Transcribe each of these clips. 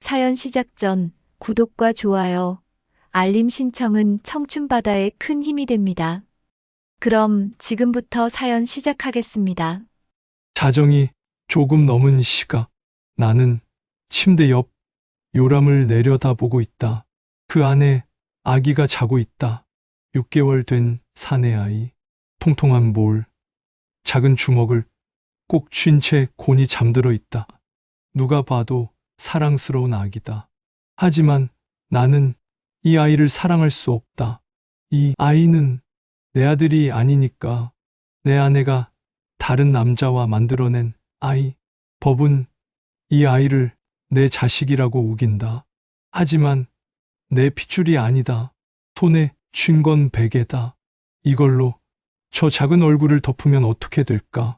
사연 시작 전 구독과 좋아요, 알림 신청은 청춘바다에 큰 힘이 됩니다. 그럼 지금부터 사연 시작하겠습니다. 자정이 조금 넘은 시각, 나는 침대 옆 요람을 내려다보고 있다. 그 안에 아기가 자고 있다. 6개월 된 사내 아이. 통통한 볼, 작은 주먹을 꼭 쥔 채 곤히 잠들어 있다. 누가 봐도 사랑스러운 아기다. 하지만 나는 이 아이를 사랑할 수 없다. 이 아이는 내 아들이 아니니까. 내 아내가 다른 남자와 만들어낸 아이. 법은 이 아이를 내 자식이라고 우긴다. 하지만 내 핏줄이 아니다. 손에 쥔 건 베개다. 이걸로 저 작은 얼굴을 덮으면 어떻게 될까?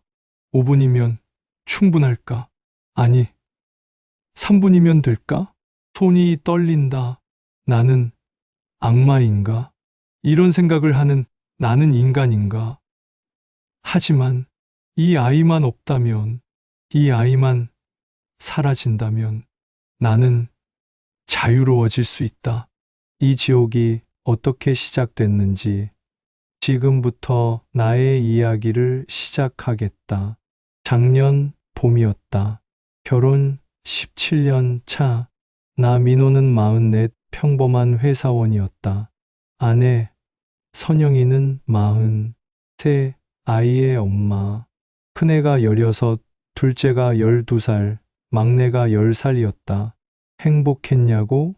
5분이면 충분할까? 아니, 3분이면 될까? 손이 떨린다. 나는 악마인가? 이런 생각을 하는 나는 인간인가? 하지만 이 아이만 없다면, 이 아이만 사라진다면 나는 자유로워질 수 있다. 이 지옥이 어떻게 시작됐는지 지금부터 나의 이야기를 시작하겠다. 작년 봄이었다. 결혼 17년 차. 나 민호는 44, 평범한 회사원이었다. 아내 선영이는 43, 아이의 엄마. 큰애가 16, 둘째가 12살, 막내가 10살이었다. 행복했냐고?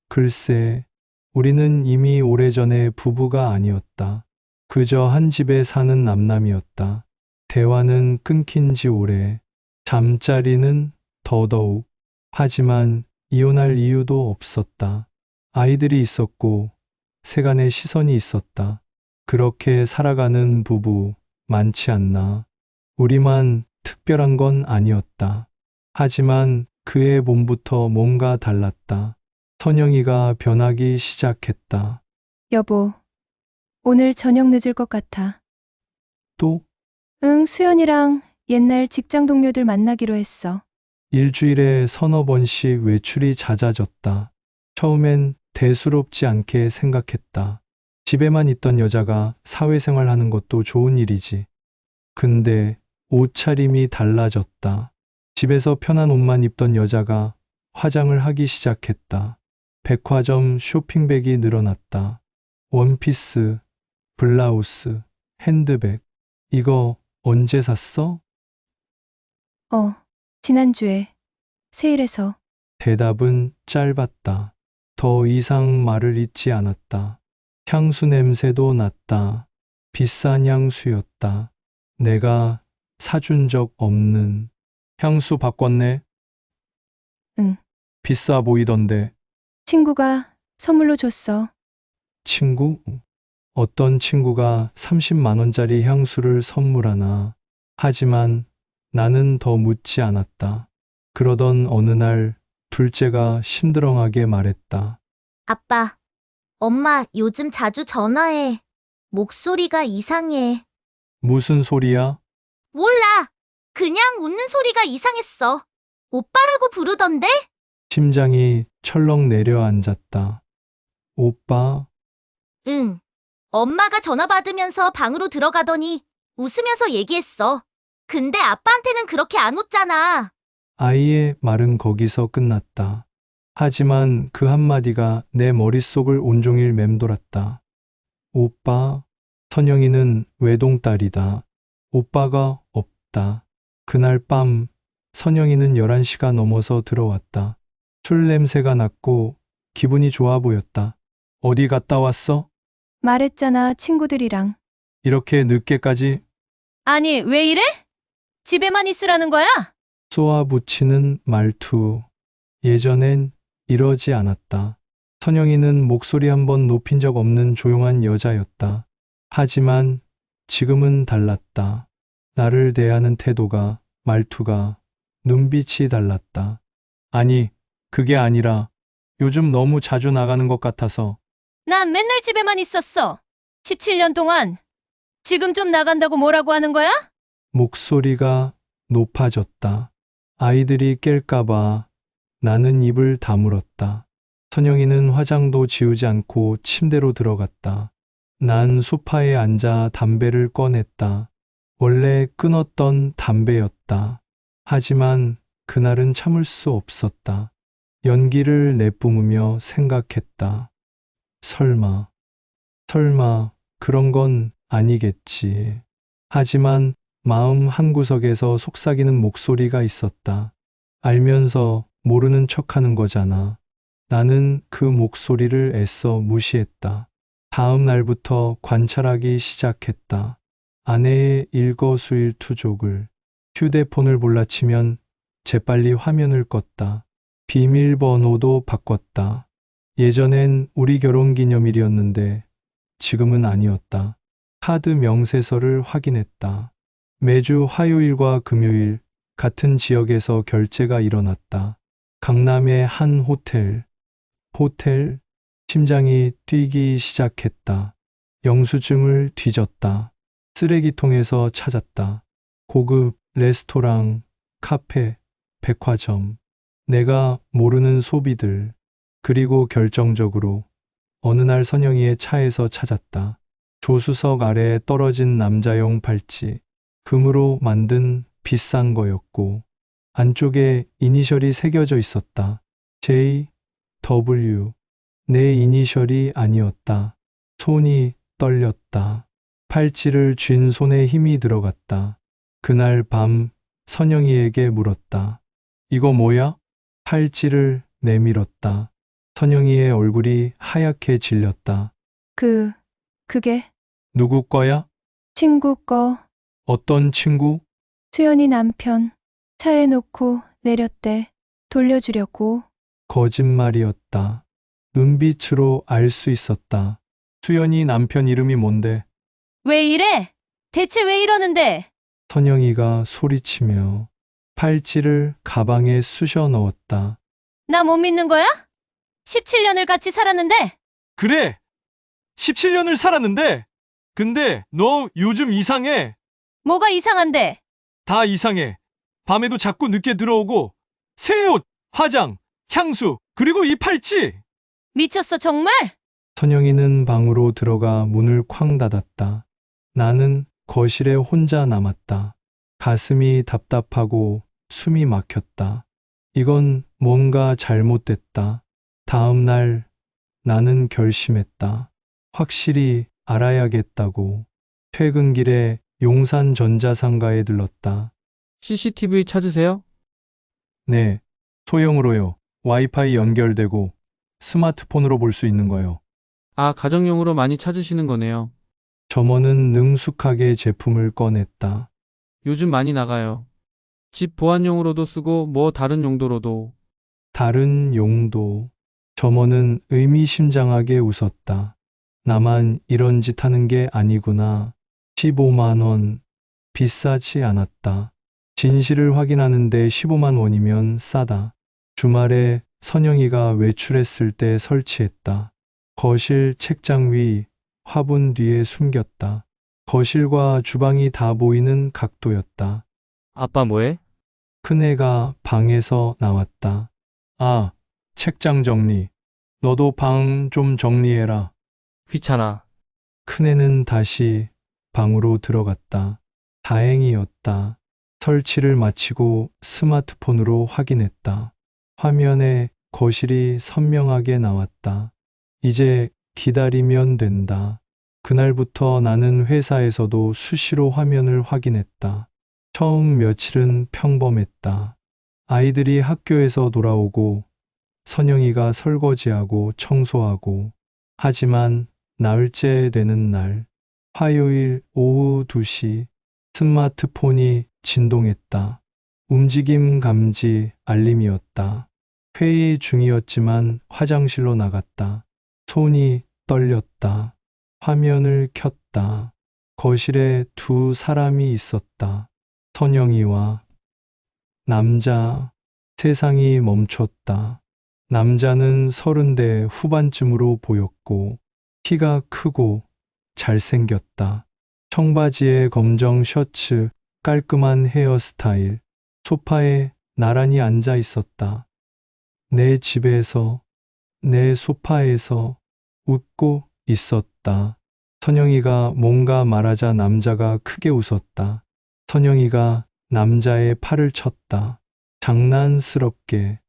글쎄, 우리는 이미 오래전에 부부가 아니었다. 그저 한 집에 사는 남남이었다. 대화는 끊긴 지 오래, 잠자리는 더더욱. 하지만 이혼할 이유도 없었다. 아이들이 있었고 세간의 시선이 있었다. 그렇게 살아가는 부부 많지 않나. 우리만 특별한 건 아니었다. 하지만 그의 몸부터 뭔가 달랐다. 선영이가 변하기 시작했다. 여보, 오늘 저녁 늦을 것 같아. 또 응, 수연이랑 옛날 직장 동료들 만나기로 했어. 일주일에 서너 번씩 외출이 잦아졌다. 처음엔 대수롭지 않게 생각했다. 집에만 있던 여자가 사회생활 하는 것도 좋은 일이지. 근데 옷차림이 달라졌다. 집에서 편한 옷만 입던 여자가 화장을 하기 시작했다. 백화점 쇼핑백이 늘어났다. 원피스, 블라우스, 핸드백. 이거 언제 샀어? 지난주에 세일해서. 대답은 짧았다. 더 이상 말을 잇지 않았다. 향수 냄새도 났다. 비싼 향수였다. 내가 사준 적 없는 향수 바꿨네. 응. 비싸 보이던데. 친구가 선물로 줬어. 친구? 어떤 친구가 30만 원짜리 향수를 선물하나. 하지만 나는 더 묻지 않았다. 그러던 어느 날 둘째가 심드렁하게 말했다. 아빠, 엄마 요즘 자주 전화해. 목소리가 이상해. 무슨 소리야? 몰라. 그냥 웃는 소리가 이상했어. 오빠라고 부르던데? 심장이 철렁 내려앉았다. 오빠? 응. 엄마가 전화 받으면서 방으로 들어가더니 웃으면서 얘기했어. 근데 아빠한테는 그렇게 안 웃잖아. 아이의 말은 거기서 끝났다. 하지만 그 한마디가 내 머릿속을 온종일 맴돌았다. 오빠? 선영이는 외동딸이다. 오빠가 없다. 그날 밤 선영이는 11시가 넘어서 들어왔다. 술 냄새가 났고 기분이 좋아 보였다. 어디 갔다 왔어? 말했잖아, 친구들이랑. 이렇게 늦게까지? 아니, 왜 이래? 집에만 있으라는 거야? 쏘아붙이는 말투. 예전엔 이러지 않았다. 선영이는 목소리 한번 높인 적 없는 조용한 여자였다. 하지만 지금은 달랐다. 나를 대하는 태도가, 말투가, 눈빛이 달랐다. 아니, 그게 아니라 요즘 너무 자주 나가는 것 같아서. 난 맨날 집에만 있었어. 17년 동안. 지금 좀 나간다고 뭐라고 하는 거야? 목소리가 높아졌다. 아이들이 깰까봐, 나는 입을 다물었다. 선영이는 화장도 지우지 않고 침대로 들어갔다. 난 소파에 앉아 담배를 꺼냈다. 원래 끊었던 담배였다. 하지만 그날은 참을 수 없었다. 연기를 내뿜으며 생각했다. 설마 그런 건 아니겠지. 하지만 마음 한구석에서 속삭이는 목소리가 있었다. 알면서 모르는 척하는 거잖아. 나는 그 목소리를 애써 무시했다. 다음 날부터 관찰하기 시작했다. 아내의 일거수일투족을. 휴대폰을 몰라치면 재빨리 화면을 껐다. 비밀번호도 바꿨다. 예전엔 우리 결혼기념일이었는데 지금은 아니었다. 카드 명세서를 확인했다. 매주 화요일과 금요일 같은 지역에서 결제가 일어났다. 강남의 한 호텔. 심장이 뛰기 시작했다. 영수증을 뒤졌다. 쓰레기통에서 찾았다. 고급 레스토랑, 카페, 백화점. 내가 모르는 소비들. 그리고 결정적으로 어느 날 선영이의 차에서 찾았다. 조수석 아래에 떨어진 남자용 팔찌. 금으로 만든 비싼 거였고 안쪽에 이니셜이 새겨져 있었다. JW. 내 이니셜이 아니었다. 손이 떨렸다. 팔찌를 쥔 손에 힘이 들어갔다. 그날 밤 선영이에게 물었다. 이거 뭐야? 팔찌를 내밀었다. 선영이의 얼굴이 하얗게 질렸다. 그게 누구 거야? 친구 거. 어떤 친구? 수연이 남편. 차에 놓고 내렸대. 돌려주려고. 거짓말이었다. 눈빛으로 알 수 있었다. 수연이 남편 이름이 뭔데? 왜 이래? 대체 왜 이러는데? 선영이가 소리치며 팔찌를 가방에 쑤셔 넣었다. 나 못 믿는 거야? 17년을 같이 살았는데? 그래! 17년을 살았는데! 근데 너 요즘 이상해! 뭐가 이상한데? 다 이상해. 밤에도 자꾸 늦게 들어오고 새 옷, 화장, 향수, 그리고 이 팔찌! 미쳤어 정말? 선영이는 방으로 들어가 문을 쾅 닫았다. 나는 거실에 혼자 남았다. 가슴이 답답하고 숨이 막혔다. 이건 뭔가 잘못됐다. 다음 날 나는 결심했다. 확실히 알아야겠다고. 퇴근길에 용산 전자상가에 들렀다. CCTV 찾으세요? 네, 소형으로요. 와이파이 연결되고 스마트폰으로 볼 수 있는 거요. 아, 가정용으로 많이 찾으시는 거네요. 점원은 능숙하게 제품을 꺼냈다. 요즘 많이 나가요. 집 보안용으로도 쓰고 뭐 다른 용도로도. 다른 용도. 점원은 의미심장하게 웃었다. 나만 이런 짓 하는 게 아니구나. 15만 원. 비싸지 않았다. 진실을 확인하는데 15만 원이면 싸다. 주말에 선영이가 외출했을 때 설치했다. 거실 책장 위, 화분 뒤에 숨겼다. 거실과 주방이 다 보이는 각도였다. 아빠 뭐해? 큰애가 방에서 나왔다. 아, 책장 정리. 너도 방 좀 정리해라. 귀찮아. 큰애는 다시 방으로 들어갔다. 다행이었다. 설치를 마치고 스마트폰으로 확인했다. 화면에 거실이 선명하게 나왔다. 이제 기다리면 된다. 그날부터 나는 회사에서도 수시로 화면을 확인했다. 처음 며칠은 평범했다. 아이들이 학교에서 돌아오고 선영이가 설거지하고 청소하고. 하지만 나흘째 되는 날, 화요일 오후 2시 스마트폰이 진동했다. 움직임 감지 알림이었다. 회의 중이었지만 화장실로 나갔다. 손이 떨렸다. 화면을 켰다. 거실에 두 사람이 있었다. 선영이와 남자. 세상이 멈췄다. 남자는 30대 후반쯤으로 보였고 키가 크고 잘생겼다. 청바지에 검정 셔츠, 깔끔한 헤어스타일. 소파에 나란히 앉아 있었다. 내 집에서, 내 소파에서 웃고 있었다. 선영이가 뭔가 말하자 남자가 크게 웃었다. 선영이가 남자의 팔을 쳤다. 장난스럽게.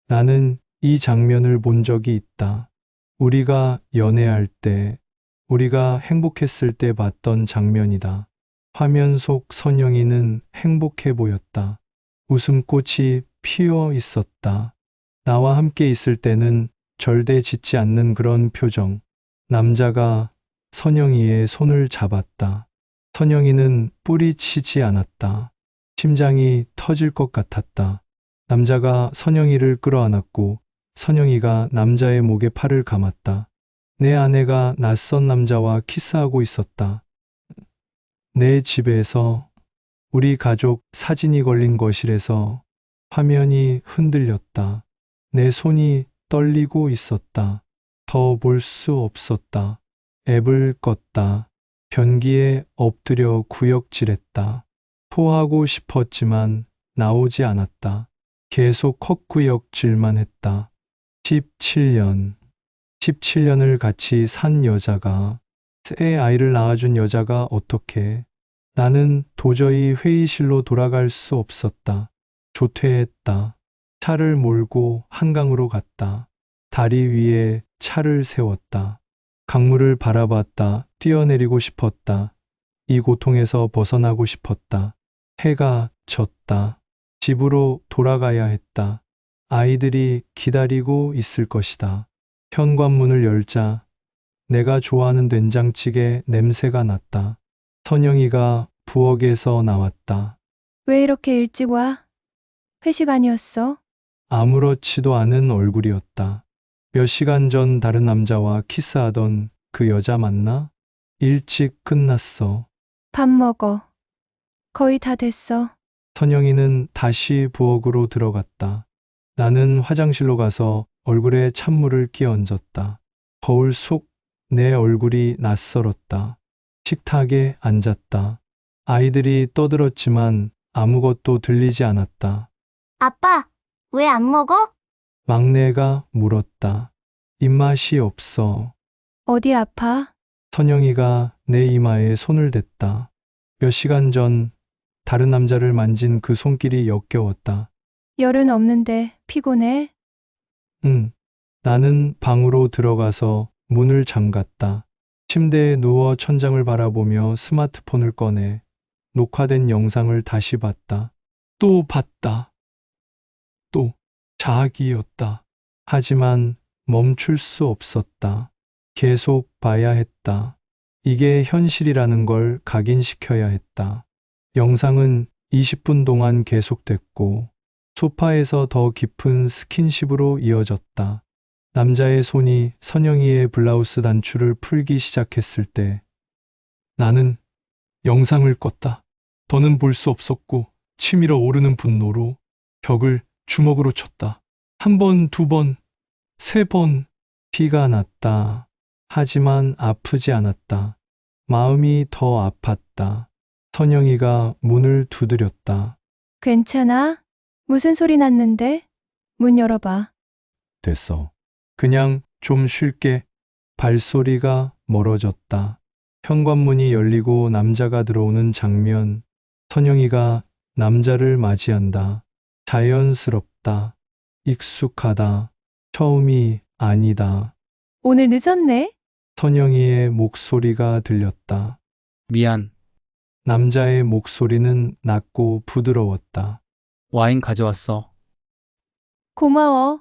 나는 이 장면을 본 적이 있다. 우리가 연애할 때, 우리가 행복했을 때 봤던 장면이다. 화면 속 선영이는 행복해 보였다. 웃음꽃이 피어 있었다. 나와 함께 있을 때는 절대 짖지 않는 그런 표정. 남자가 선영이의 손을 잡았다. 선영이는 뿌리치지 않았다. 심장이 터질 것 같았다. 남자가 선영이를 끌어안았고 선영이가 남자의 목에 팔을 감았다. 내 아내가 낯선 남자와 키스하고 있었다. 내 집에서, 우리 가족 사진이 걸린 거실에서 화면이 흔들렸다. 내 손이 떨리고 있었다. 더 볼 수 없었다. 앱을 껐다. 변기에 엎드려 구역질했다. 토하고 싶었지만 나오지 않았다. 계속 헛구역질만 했다. 17년을 같이 산 여자가, 새 아이를 낳아준 여자가 어떻게. 나는 도저히 회의실로 돌아갈 수 없었다. 조퇴했다. 차를 몰고 한강으로 갔다. 다리 위에 차를 세웠다. 강물을 바라봤다. 뛰어내리고 싶었다. 이 고통에서 벗어나고 싶었다. 해가 졌다. 집으로 돌아가야 했다. 아이들이 기다리고 있을 것이다. 현관문을 열자 내가 좋아하는 된장찌개 냄새가 났다. 선영이가 부엌에서 나왔다. 왜 이렇게 일찍 와? 회식 아니었어? 아무렇지도 않은 얼굴이었다. 몇 시간 전 다른 남자와 키스하던 그 여자 맞나? 일찍 끝났어. 밥 먹어. 거의 다 됐어. 선영이는 다시 부엌으로 들어갔다. 나는 화장실로 가서 얼굴에 찬물을 끼얹었다. 거울 속 내 얼굴이 낯설었다. 식탁에 앉았다. 아이들이 떠들었지만 아무것도 들리지 않았다. 아빠, 왜 안 먹어? 막내가 물었다. 입맛이 없어. 어디 아파? 선영이가 내 이마에 손을 댔다. 몇 시간 전 다른 남자를 만진 그 손길이 역겨웠다. 열은 없는데 피곤해? 응. 나는 방으로 들어가서 문을 잠갔다. 침대에 누워 천장을 바라보며 스마트폰을 꺼내 녹화된 영상을 다시 봤다. 또 봤다. 또 자기였다. 하지만 멈출 수 없었다. 계속 봐야 했다. 이게 현실이라는 걸 각인시켜야 했다. 영상은 20분 동안 계속됐고 소파에서 더 깊은 스킨십으로 이어졌다. 남자의 손이 선영이의 블라우스 단추를 풀기 시작했을 때 나는 영상을 껐다. 더는 볼 수 없었고 치밀어 오르는 분노로 벽을 주먹으로 쳤다. 한 번, 두 번, 세 번. 피가 났다. 하지만 아프지 않았다. 마음이 더 아팠다. 선영이가 문을 두드렸다. 괜찮아? 무슨 소리 났는데? 문 열어봐. 됐어. 그냥 좀 쉴게. 발소리가 멀어졌다. 현관문이 열리고 남자가 들어오는 장면. 선영이가 남자를 맞이한다. 자연스럽다. 익숙하다. 처음이 아니다. 오늘 늦었네? 선영이의 목소리가 들렸다. 미안. 남자의 목소리는 낮고 부드러웠다. 와인 가져왔어. 고마워.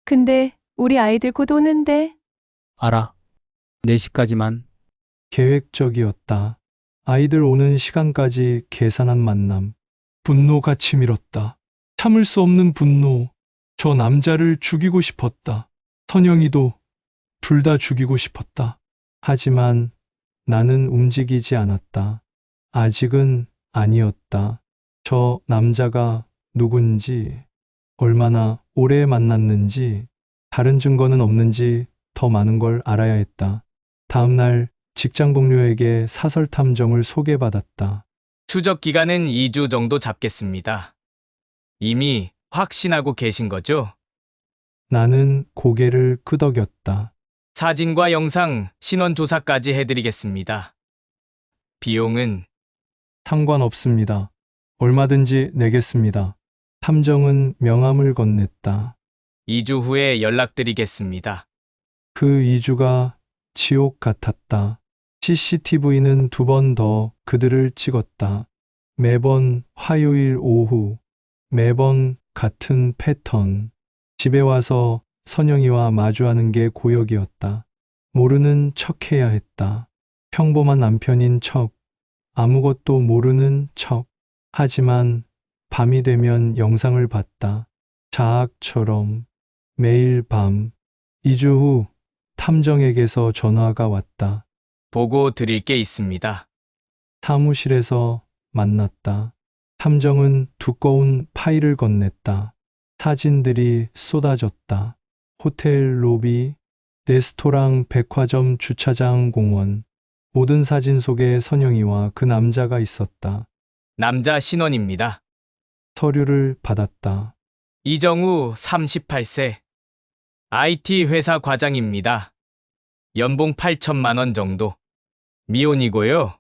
근데 우리 아이들 곧 오는데. 알아. 4시까지만. 계획적이었다. 아이들 오는 시간까지 계산한 만남. 분노가 치밀었다. 참을 수 없는 분노. 저 남자를 죽이고 싶었다. 선영이도 둘 다 죽이고 싶었다. 하지만 나는 움직이지 않았다. 아직은 아니었다. 저 남자가 누군지, 얼마나 오래 만났는지, 다른 증거는 없는지 더 많은 걸 알아야 했다. 다음 날 직장 동료에게 사설 탐정을 소개받았다. 추적 기간은 2주 정도 잡겠습니다. 이미 확신하고 계신 거죠? 나는 고개를 끄덕였다. 사진과 영상, 신원 조사까지 해드리겠습니다. 비용은 상관없습니다. 얼마든지 내겠습니다. 탐정은 명함을 건넸다. 2주 후에 연락드리겠습니다. 그 2주가 지옥 같았다. CCTV는 2번 더 그들을 찍었다. 매번 화요일 오후, 매번 같은 패턴. 집에 와서 선영이와 마주하는 게 고역이었다. 모르는 척 해야 했다. 평범한 남편인 척, 아무것도 모르는 척. 하지만 밤이 되면 영상을 봤다. 자학처럼 매일 밤. 2주 후 탐정에게서 전화가 왔다. 보고 드릴 게 있습니다. 사무실에서 만났다. 탐정은 두꺼운 파일을 건넸다. 사진들이 쏟아졌다. 호텔 로비, 레스토랑, 백화점, 주차장, 공원. 모든 사진 속에 선영이와 그 남자가 있었다. 남자 신원입니다. 서류를 받았다. 이정우 38세. IT 회사 과장입니다. 연봉 8천만 원 정도. 미혼이고요.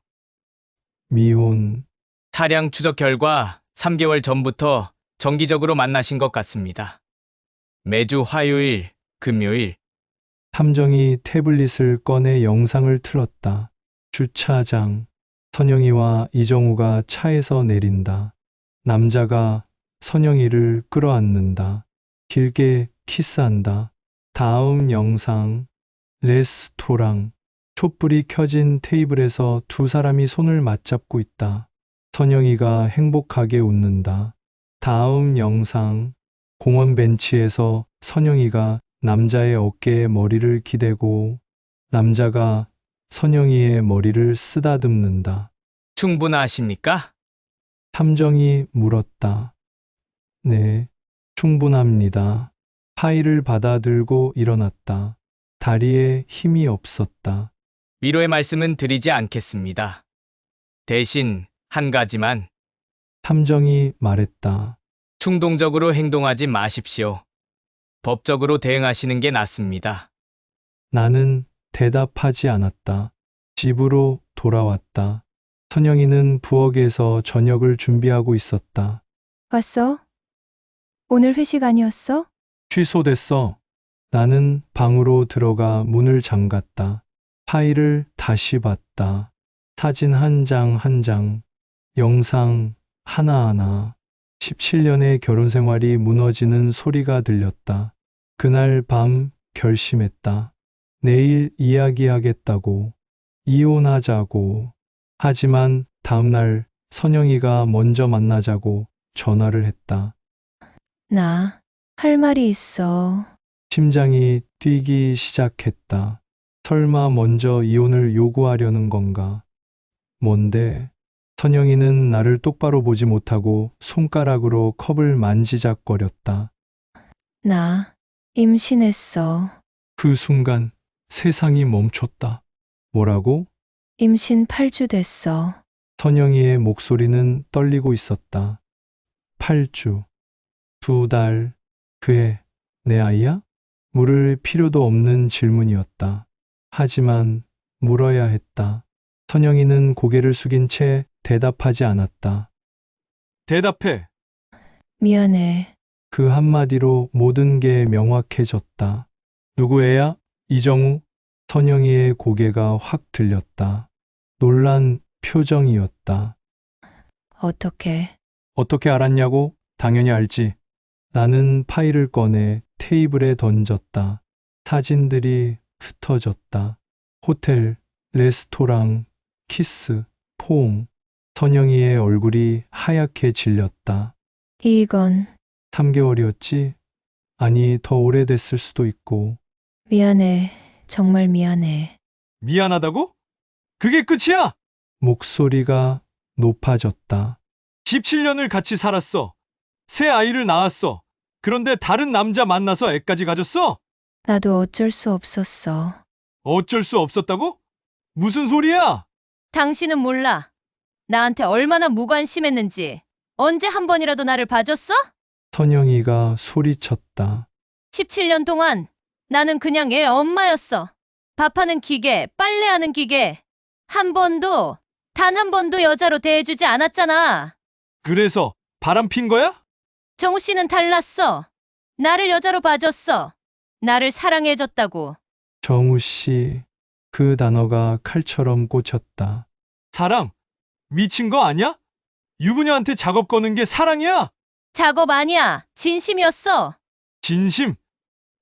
미혼. 차량 추적 결과 3개월 전부터 정기적으로 만나신 것 같습니다. 매주 화요일, 금요일. 탐정이 태블릿을 꺼내 영상을 틀었다. 주차장. 선영이와 이정우가 차에서 내린다. 남자가 선영이를 끌어안는다. 길게 키스한다. 다음 영상. 레스토랑. 촛불이 켜진 테이블에서 두 사람이 손을 맞잡고 있다. 선영이가 행복하게 웃는다. 다음 영상. 공원 벤치에서 선영이가 남자의 어깨에 머리를 기대고 남자가 선영이의 머리를 쓰다듬는다. 충분하십니까? 탐정이 물었다. 네, 충분합니다. 파일을 받아들고 일어났다. 다리에 힘이 없었다. 위로의 말씀은 드리지 않겠습니다. 대신 한 가지만 탐정이 말했다. 충동적으로 행동하지 마십시오. 법적으로 대응하시는 게 낫습니다. 나는 대답하지 않았다. 집으로 돌아왔다. 선영이는 부엌에서 저녁을 준비하고 있었다. 왔어? 오늘 회식 아니었어? 취소됐어. 나는 방으로 들어가 문을 잠갔다. 파일을 다시 봤다. 사진 한 장 한 장, 영상 하나하나. 17년의 결혼 생활이 무너지는 소리가 들렸다. 그날 밤 결심했다. 내일 이야기하겠다고, 이혼하자고. 하지만 다음날 선영이가 먼저 만나자고 전화를 했다. 나 할 말이 있어. 심장이 뛰기 시작했다. 설마 먼저 이혼을 요구하려는 건가? 뭔데? 선영이는 나를 똑바로 보지 못하고 손가락으로 컵을 만지작거렸다. 나 임신했어. 그 순간 세상이 멈췄다. 뭐라고? 임신 8주 됐어. 선영이의 목소리는 떨리고 있었다. 8주. 2달. 그애 내 아이야? 물을 필요도 없는 질문이었다. 하지만 물어야 했다. 선영이는 고개를 숙인 채 대답하지 않았다. 대답해. 미안해. 그 한마디로 모든 게 명확해졌다. 누구 애야? 이정우? 선영이의 고개가 확 들렸다. 놀란 표정이었다. 어떻게? 어떻게 알았냐고? 당연히 알지. 나는 파일을 꺼내 테이블에 던졌다. 사진들이 흩어졌다. 호텔, 레스토랑, 키스, 포옹. 선영이의 얼굴이 하얗게 질렸다. 이건 3개월이었지? 아니, 더 오래됐을 수도 있고. 미안해. 정말 미안해. 미안하다고? 그게 끝이야? 목소리가 높아졌다. 17년을 같이 살았어. 새 아이를 낳았어. 그런데 다른 남자 만나서 애까지 가졌어? 나도 어쩔 수 없었어. 어쩔 수 없었다고? 무슨 소리야? 당신은 몰라. 나한테 얼마나 무관심했는지. 언제 한 번이라도 나를 봐줬어? 선영이가 소리쳤다. 17년 동안 나는 그냥 애 엄마였어. 밥하는 기계, 빨래하는 기계. 한 번도, 단 한 번도 여자로 대해주지 않았잖아. 그래서 바람 핀 거야? 정우 씨는 달랐어. 나를 여자로 봐줬어. 나를 사랑해줬다고. 정우 씨, 그 단어가 칼처럼 꽂혔다. 사랑? 미친 거 아니야? 유부녀한테 작업 거는 게 사랑이야? 작업 아니야. 진심이었어. 진심?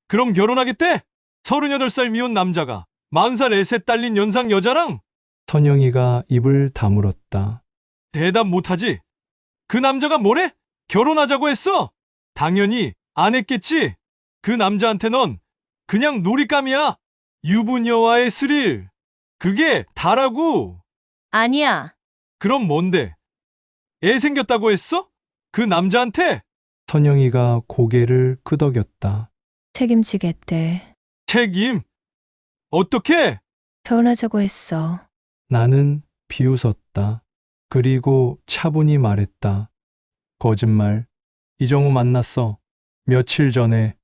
그럼 결혼하겠대? 38살 미혼 남자가 40살 애셋 딸린 연상 여자랑? 선영이가 입을 다물었다. 대답 못하지? 그 남자가 뭐래? 결혼하자고 했어? 당연히 안 했겠지? 그 남자한테 넌 그냥 놀잇감이야. 유부녀와의 스릴. 그게 다라고. 아니야. 그럼 뭔데? 애 생겼다고 했어? 그 남자한테? 선영이가 고개를 끄덕였다. 책임지겠대. 책임? 어떻게? 결혼하자고 했어. 나는 비웃었다. 그리고 차분히 말했다. 거짓말. 이정우 만났어. 며칠 전에.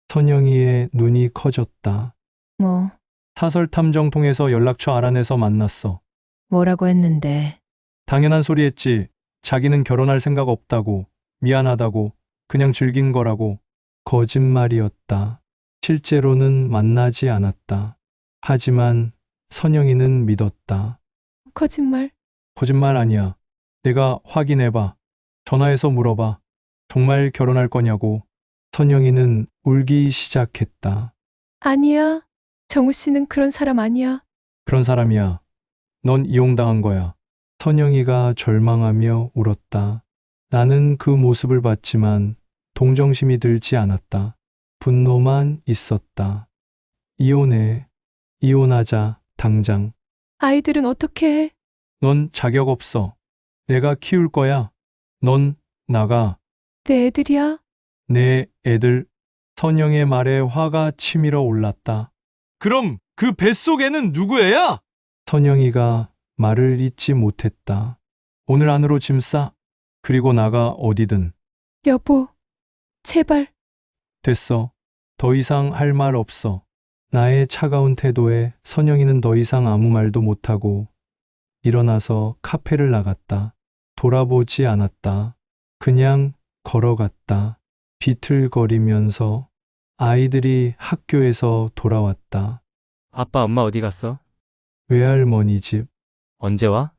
선영이의 눈이 커졌다. 뭐, 사설 탐정 통해서 연락처 알아내서 만났어. 뭐라고 했는데. 당연한 소리 했지. 자기는 결혼할 생각 없다고. 미안하다고. 그냥 즐긴 거라고. 거짓말이었다. 실제로는 만나지 않았다. 하지만 선영이는 믿었다. 거짓말. 거짓말 아니야. 내가 확인해봐. 전화해서 물어봐. 정말 결혼할 거냐고. 선영이는 울기 시작했다. 아니야. 정우 씨는 그런 사람 아니야. 그런 사람이야. 넌 이용당한 거야. 선영이가 절망하며 울었다. 나는 그 모습을 봤지만 동정심이 들지 않았다. 분노만 있었다. 이혼해. 이혼하자. 당장. 아이들은 어떻게 해? 넌 자격 없어. 내가 키울 거야. 넌 나가. 내 애들이야. 내 애들. 선영의 말에 화가 치밀어 올랐다. 그럼 그 뱃속에는 누구 애야? 선영이가 말을 잇지 못했다. 오늘 안으로 짐 싸. 그리고 나가 어디든. 여보, 제발. 됐어. 더 이상 할 말 없어. 나의 차가운 태도에 선영이는 더 이상 아무 말도 못하고 일어나서 카페를 나갔다. 돌아보지 않았다. 그냥 걸어갔다. 비틀거리면서 아이들이 학교에서 돌아왔다. 아빠, 엄마 어디 갔어? 외할머니 집. 언제 와?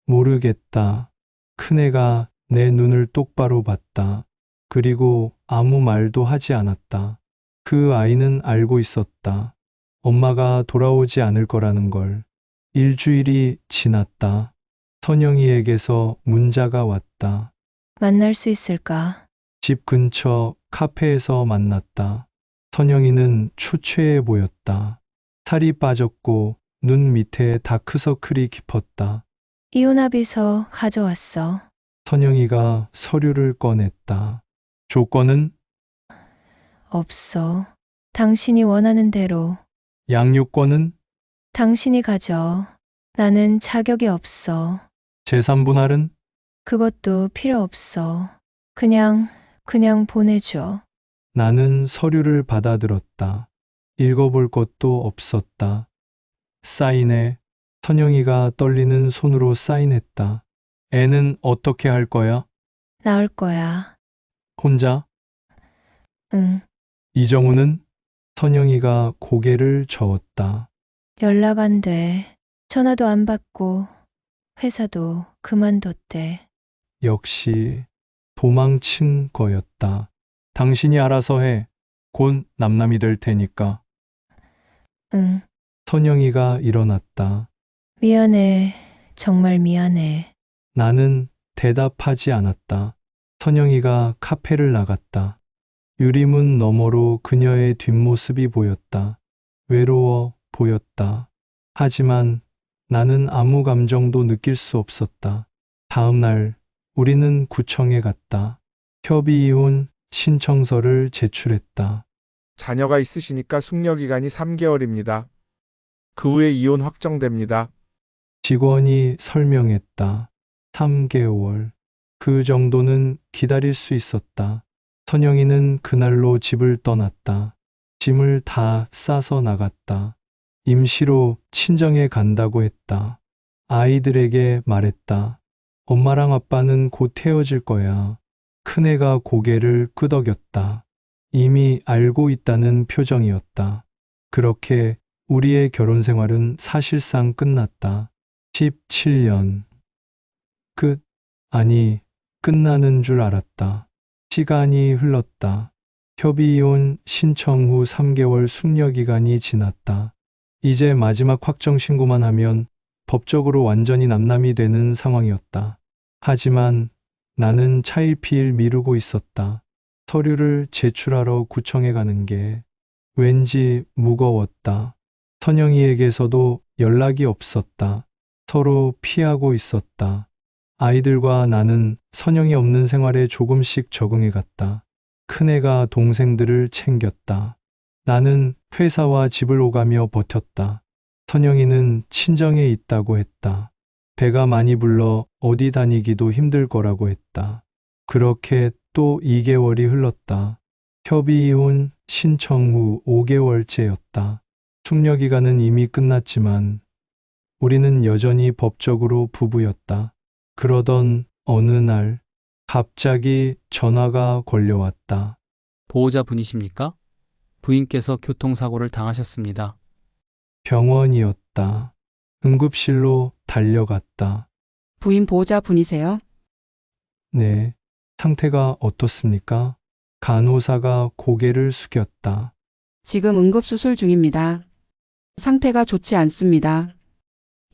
모르겠다. 큰애가 내 눈을 똑바로 봤다. 그리고 아무 말도 하지 않았다. 그 아이는 알고 있었다. 엄마가 돌아오지 않을 거라는 걸. 일주일이 지났다. 선영이에게서 문자가 왔다. 만날 수 있을까? 집 근처 카페에서 만났다. 선영이는 초췌해 보였다. 살이 빠졌고 눈 밑에 다크서클이 깊었다. 이혼합의서 가져왔어. 선영이가 서류를 꺼냈다. 조건은 없어. 당신이 원하는 대로. 양육권은 당신이 가져. 나는 자격이 없어. 재산 분할은 그것도 필요 없어. 그냥 보내줘. 나는 서류를 받아들었다. 읽어볼 것도 없었다. 사인해. 선영이가 떨리는 손으로 사인했다. 애는 어떻게 할 거야? 나올 거야. 혼자? 응. 이정우는? 선영이가 고개를 저었다. 연락 안 돼. 전화도 안 받고 회사도 그만뒀대. 역시 도망친 거였다. 당신이 알아서 해. 곧 남남이 될 테니까. 응. 선영이가 일어났다. 미안해. 정말 미안해. 나는 대답하지 않았다. 선영이가 카페를 나갔다. 유리문 너머로 그녀의 뒷모습이 보였다. 외로워 보였다. 하지만 나는 아무 감정도 느낄 수 없었다. 다음 날 우리는 구청에 갔다. 협의 이혼 신청서를 제출했다. 자녀가 있으시니까 숙려기간이 3개월입니다. 그 후에 이혼 확정됩니다. 직원이 설명했다. 3개월. 그 정도는 기다릴 수 있었다. 선영이는 그날로 집을 떠났다. 짐을 다 싸서 나갔다. 임시로 친정에 간다고 했다. 아이들에게 말했다. 엄마랑 아빠는 곧 헤어질 거야. 큰애가 고개를 끄덕였다. 이미 알고 있다는 표정이었다. 그렇게 우리의 결혼 생활은 사실상 끝났다. 17년. 끝. 아니, 끝나는 줄 알았다. 시간이 흘렀다. 협의이혼 신청 후 3개월 숙려기간이 지났다. 이제 마지막 확정 신고만 하면 법적으로 완전히 남남이 되는 상황이었다. 하지만 나는 차일피일 미루고 있었다. 서류를 제출하러 구청에 가는 게 왠지 무거웠다. 선영이에게서도 연락이 없었다. 서로 피하고 있었다. 아이들과 나는 선영이 없는 생활에 조금씩 적응해 갔다. 큰애가 동생들을 챙겼다. 나는 회사와 집을 오가며 버텼다. 선영이는 친정에 있다고 했다. 배가 많이 불러 어디 다니기도 힘들 거라고 했다. 그렇게 또 2개월이 흘렀다. 협의이혼 신청 후 5개월째였다. 숙려기간은 이미 끝났지만 우리는 여전히 법적으로 부부였다. 그러던 어느 날 갑자기 전화가 걸려왔다. 보호자분이십니까? 부인께서 교통사고를 당하셨습니다. 병원이었다. 응급실로 달려갔다. 부인 보호자분이세요? 네, 상태가 어떻습니까? 간호사가 고개를 숙였다. 지금 응급수술 중입니다. 상태가 좋지 않습니다.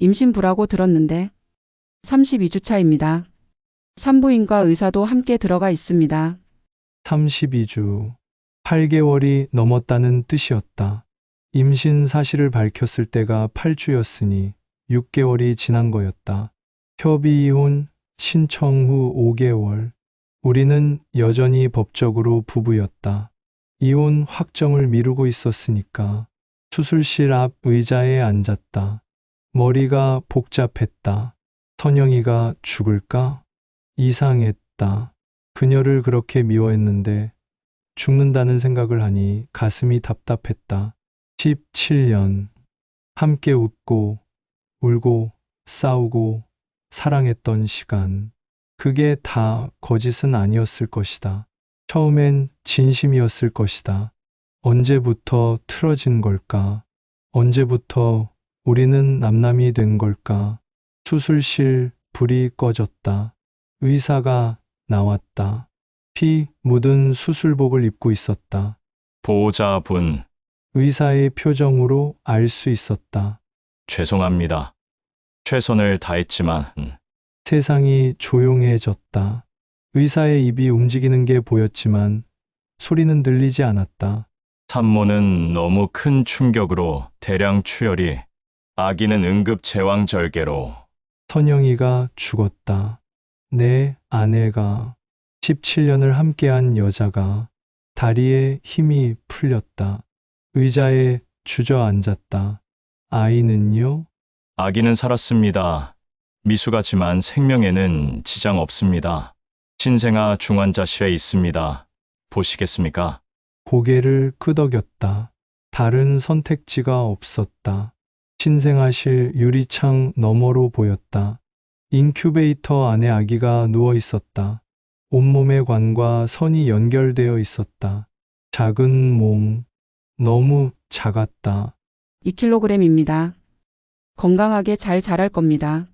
임신부라고 들었는데 32주차입니다. 산부인과 의사도 함께 들어가 있습니다. 32주, 8개월이 넘었다는 뜻이었다. 임신 사실을 밝혔을 때가 8주였으니 6개월이 지난 거였다. 협의이혼 신청 후 5개월. 우리는 여전히 법적으로 부부였다. 이혼 확정을 미루고 있었으니까 수술실 앞 의자에 앉았다. 머리가 복잡했다. 선영이가 죽을까? 이상했다. 그녀를 그렇게 미워했는데 죽는다는 생각을 하니 가슴이 답답했다. 17년. 함께 웃고, 울고, 싸우고, 사랑했던 시간. 그게 다 거짓은 아니었을 것이다. 처음엔 진심이었을 것이다. 언제부터 틀어진 걸까? 언제부터 우리는 남남이 된 걸까? 수술실 불이 꺼졌다. 의사가 나왔다. 피 묻은 수술복을 입고 있었다. 보호자분, 의사의 표정으로 알 수 있었다. 죄송합니다. 최선을 다했지만, 세상이 조용해졌다. 의사의 입이 움직이는 게 보였지만 소리는 들리지 않았다. 산모는 너무 큰 충격으로 대량 출혈이, 아기는 응급 제왕절개로. 선영이가 죽었다. 내 아내가 17년을 함께한 여자가 다리에 힘이 풀렸다. 의자에 주저앉았다. 아이는요? 아기는 살았습니다. 미숙하지만 생명에는 지장 없습니다. 신생아 중환자실에 있습니다. 보시겠습니까? 고개를 끄덕였다. 다른 선택지가 없었다. 신생아실 유리창 너머로 보였다. 인큐베이터 안에 아기가 누워 있었다. 온몸의 관과 선이 연결되어 있었다. 작은 몸, 너무 작았다. 2kg입니다. 건강하게 잘 자랄 겁니다.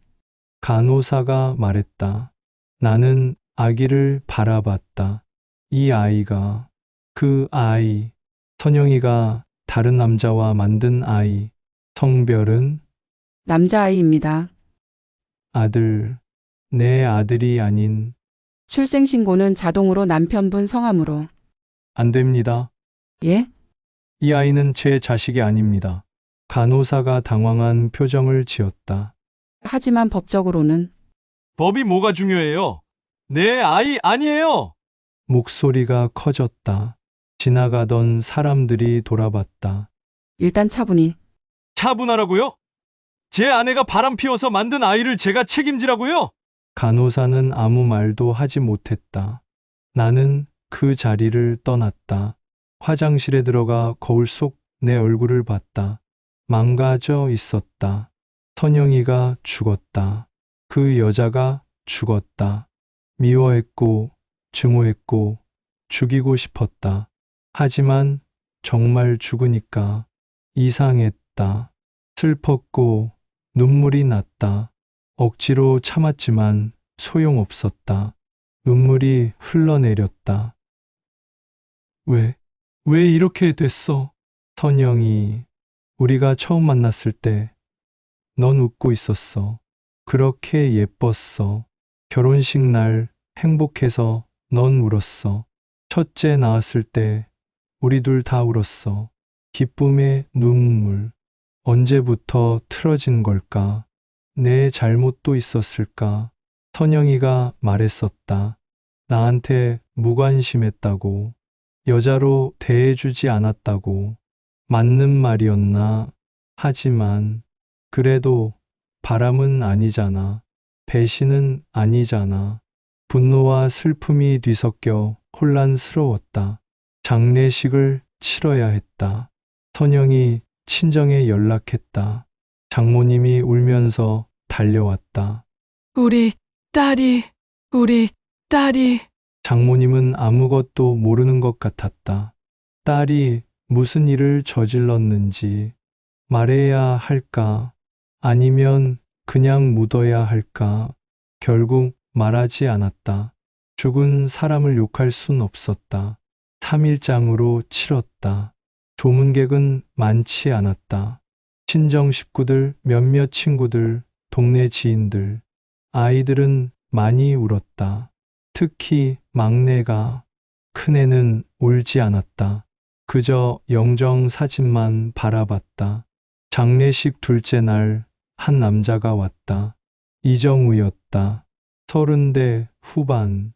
간호사가 말했다. 나는 아기를 바라봤다. 이 아이가, 그 아이, 선영이가 다른 남자와 만든 아이, 성별은 남자아이입니다. 아들, 내 아들이 아닌, 출생신고는 자동으로 남편분 성함으로. 안 됩니다. 예? 이 아이는 제 자식이 아닙니다. 간호사가 당황한 표정을 지었다. 하지만 법적으로는 법이 뭐가 중요해요? 내 아이 아니에요. 목소리가 커졌다. 지나가던 사람들이 돌아봤다. 일단 차분히. 차분하라고요? 제 아내가 바람 피워서 만든 아이를 제가 책임지라고요? 간호사는 아무 말도 하지 못했다. 나는 그 자리를 떠났다. 화장실에 들어가 거울 속 내 얼굴을 봤다. 망가져 있었다. 선영이가 죽었다. 그 여자가 죽었다. 미워했고, 증오했고, 죽이고 싶었다. 하지만 정말 죽으니까 이상했다. 슬펐고, 눈물이 났다. 억지로 참았지만 소용없었다. 눈물이 흘러내렸다. 왜 이렇게 됐어? 선영이, 우리가 처음 만났을 때 넌 웃고 있었어. 그렇게 예뻤어. 결혼식 날 행복해서 넌 울었어. 첫째 낳았을 때 우리 둘 다 울었어. 기쁨의 눈물. 언제부터 틀어진 걸까? 내 잘못도 있었을까? 선영이가 말했었다. 나한테 무관심했다고. 여자로 대해주지 않았다고. 맞는 말이었나? 하지만 그래도 바람은 아니잖아. 배신은 아니잖아. 분노와 슬픔이 뒤섞여 혼란스러웠다. 장례식을 치러야 했다. 선영이 친정에 연락했다. 장모님이 울면서 달려왔다. 우리 딸이. 장모님은 아무것도 모르는 것 같았다. 딸이 무슨 일을 저질렀는지 말해야 할까? 아니면 그냥 묻어야 할까? 결국 말하지 않았다. 죽은 사람을 욕할 순 없었다. 3일장으로 치렀다. 조문객은 많지 않았다. 친정 식구들, 몇몇 친구들, 동네 지인들. 아이들은 많이 울었다. 특히 막내가. 큰애는 울지 않았다. 그저 영정 사진만 바라봤다. 장례식 둘째 날 한 남자가 왔다. 이정우였다. 30대 후반.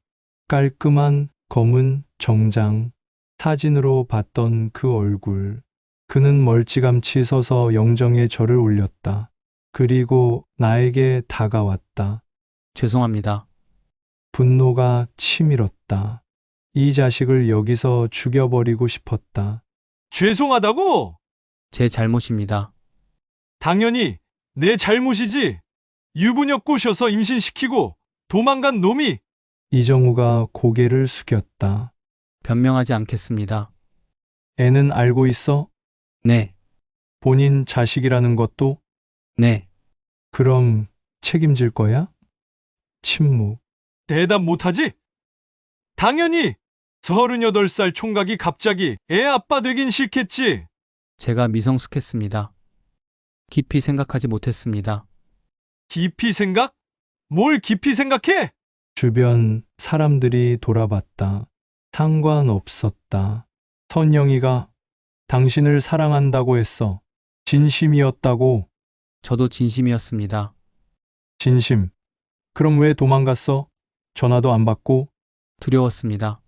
깔끔한 검은 정장. 사진으로 봤던 그 얼굴. 그는 멀찌감치 서서 영정의 절을 올렸다. 그리고 나에게 다가왔다. 죄송합니다. 분노가 치밀었다. 이 자식을 여기서 죽여버리고 싶었다. 죄송하다고? 제 잘못입니다. 당연히 내 잘못이지. 유부녀 꼬셔서 임신시키고 도망간 놈이. 이정우가 고개를 숙였다. 변명하지 않겠습니다. 애는 알고 있어? 네, 본인 자식이라는 것도? 네. 그럼 책임질 거야? 침묵. 대답 못하지? 당연히 38살 총각이 갑자기 애 아빠 되긴 싫겠지. 제가 미성숙했습니다. 깊이 생각하지 못했습니다. 깊이 생각? 뭘 깊이 생각해? 주변 사람들이 돌아봤다. 상관없었다. 선영이가 당신을 사랑한다고 했어. 진심이었다고. 저도 진심이었습니다. 진심. 그럼 왜 도망갔어? 전화도 안 받고. 두려웠습니다.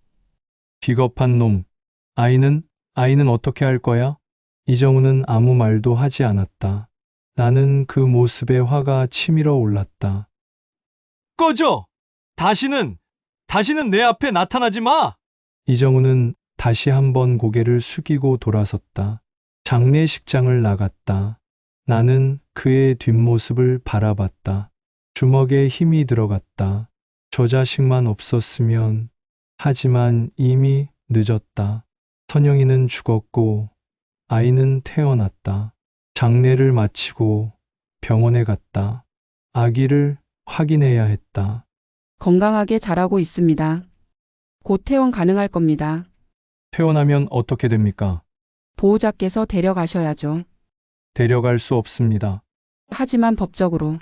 비겁한 놈. 아이는 어떻게 할 거야? 이정우는 아무 말도 하지 않았다. 나는 그 모습에 화가 치밀어 올랐다. 꺼져! 다시는 내 앞에 나타나지 마! 이정우는 다시 한번 고개를 숙이고 돌아섰다. 장례식장을 나갔다. 나는 그의 뒷모습을 바라봤다. 주먹에 힘이 들어갔다. 저 자식만 없었으면. 하지만 이미 늦었다. 선영이는 죽었고 아이는 태어났다. 장례를 마치고 병원에 갔다. 아기를 확인해야 했다. 건강하게 자라고 있습니다. 곧 퇴원 가능할 겁니다. 퇴원하면 어떻게 됩니까? 보호자께서 데려가셔야죠. 데려갈 수 없습니다. 하지만 법적으로.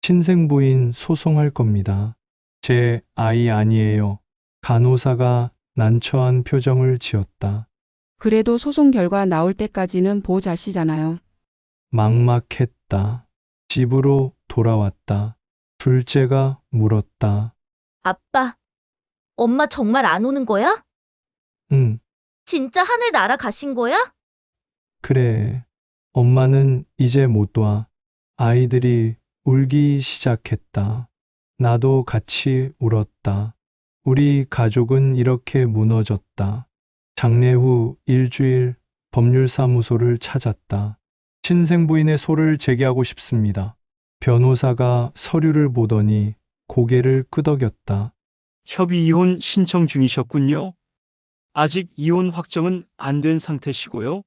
친생부인 소송할 겁니다. 제 아이 아니에요. 간호사가 난처한 표정을 지었다. 그래도 소송 결과 나올 때까지는 보호자시잖아요. 막막했다. 집으로 돌아왔다. 둘째가 물었다. 아빠, 엄마 정말 안 오는 거야? 응, 진짜 하늘 날아가신 거야? 그래. 엄마는 이제 못 와. 아이들이 울기 시작했다. 나도 같이 울었다. 우리 가족은 이렇게 무너졌다. 장례 후 일주일 법률사무소를 찾았다. 신생부인의 소를 제기하고 싶습니다. 변호사가 서류를 보더니 고개를 끄덕였다. 협의 이혼 신청 중이셨군요. 아직 이혼 확정은 안 된 상태시고요.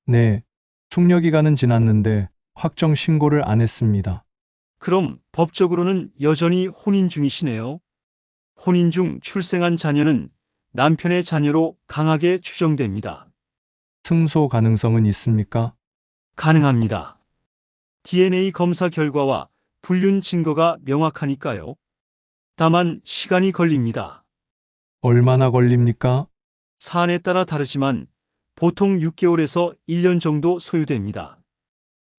네, 숙려기간은 지났는데 확정 신고를 안 했습니다. 그럼 법적으로는 여전히 혼인 중이시네요. 혼인 중 출생한 자녀는 남편의 자녀로 강하게 추정됩니다. 승소 가능성은 있습니까? 가능합니다. DNA 검사 결과와 불륜 증거가 명확하니까요. 다만 시간이 걸립니다. 얼마나 걸립니까? 사안에 따라 다르지만 보통 6개월에서 1년 정도 소요됩니다.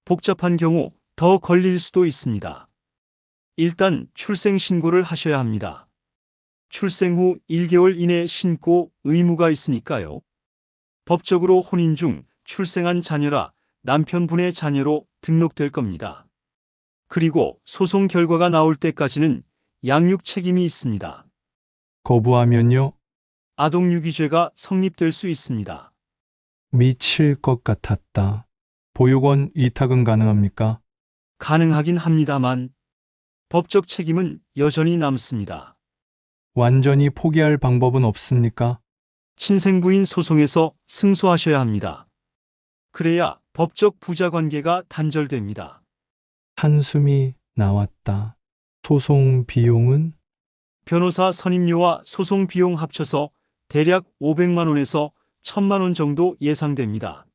복잡한 경우 더 걸릴 수도 있습니다. 일단 출생 신고를 하셔야 합니다. 출생 후 1개월 이내 신고 의무가 있으니까요. 법적으로 혼인 중 출생한 자녀라 남편분의 자녀로 등록될 겁니다. 그리고 소송 결과가 나올 때까지는 양육 책임이 있습니다. 거부하면요? 아동유기죄가 성립될 수 있습니다. 미칠 것 같았다. 보육원 위탁은 가능합니까? 가능하긴 합니다만 법적 책임은 여전히 남습니다. 완전히 포기할 방법은 없습니까? 친생부인 소송에서 승소하셔야 합니다. 그래야 법적 부자관계가 단절됩니다. 한숨이 나왔다. 소송 비용은? 변호사 선임료와 소송 비용 합쳐서 대략 500만 원에서 1000만 원 정도 예상됩니다.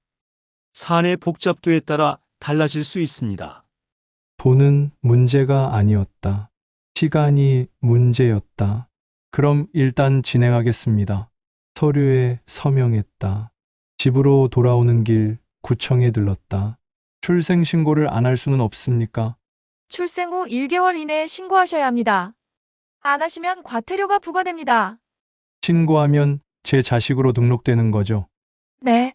사안의 복잡도에 따라 달라질 수 있습니다. 돈은 문제가 아니었다. 시간이 문제였다. 그럼 일단 진행하겠습니다. 서류에 서명했다. 집으로 돌아오는 길 구청에 들렀다. 출생 신고를 안 할 수는 없습니까? 출생 후 1개월 이내에 신고하셔야 합니다. 안 하시면 과태료가 부과됩니다. 신고하면 제 자식으로 등록되는 거죠. 네.